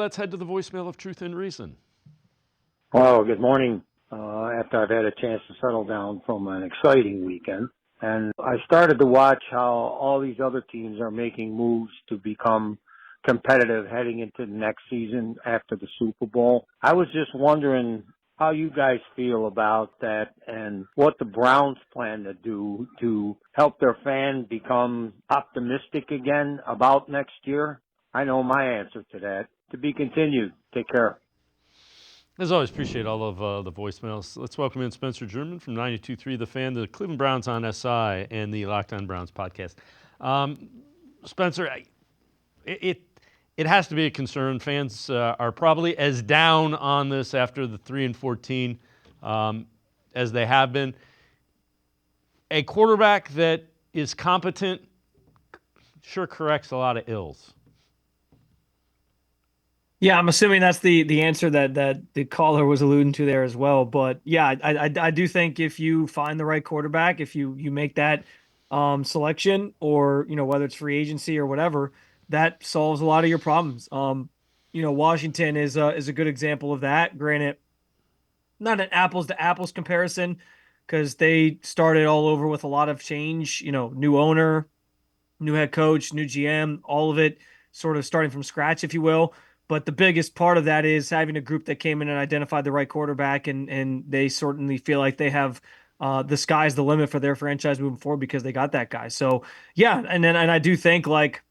Let's head to the voicemail of Truth and Reason. Well, good morning. After I've had a chance to settle down from an exciting weekend, and I started to watch how all these other teams are making moves to become competitive heading into the next season after the Super Bowl. I was just wondering how you guys feel about that and what the Browns plan to do to help their fans become optimistic again about next year. I know my answer to that. To be continued. Take care. As always, appreciate all of the voicemails. Let's welcome in Spencer German from 92.3 The Fan, the Cleveland Browns on SI, and the Locked On Browns podcast. Spencer, it has to be a concern. Fans are probably as down on this after the 3-14 as they have been. A quarterback that is competent sure corrects a lot of ills. Yeah, I'm assuming that's the answer that the caller was alluding to there as well. But yeah, I do think if you find the right quarterback, if you make that selection, or whether it's free agency or whatever, that solves a lot of your problems. Washington is a good example of that. Granted, not an apples to apples comparison because they started all over with a lot of change. New owner, new head coach, new GM, all of it sort of starting from scratch, if you will. But the biggest part of that is having a group that came in and identified the right quarterback, and they certainly feel like they have the sky's the limit for their franchise moving forward because they got that guy. So yeah, and I do think like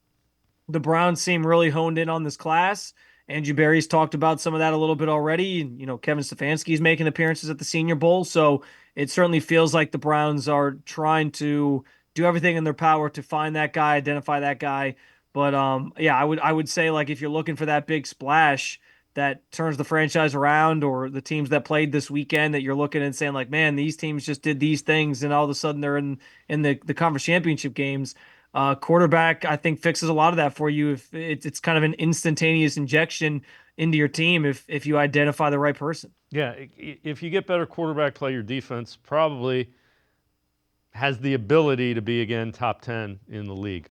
the Browns seem really honed in on this class. Andrew Berry's talked about some of that a little bit already, and Kevin Stefanski's making appearances at the Senior Bowl. So it certainly feels like the Browns are trying to do everything in their power to find that guy, identify that guy. But yeah, I would say like if you're looking for that big splash that turns the franchise around, or the teams that played this weekend that you're looking and saying like, man, these teams just did these things and all of a sudden they're in the conference championship games. Quarterback, I think, fixes a lot of that for you. If it's kind of an instantaneous injection into your team if you identify the right person. Yeah, if you get better quarterback play, your defense probably has the ability to be, again, top 10 in the league.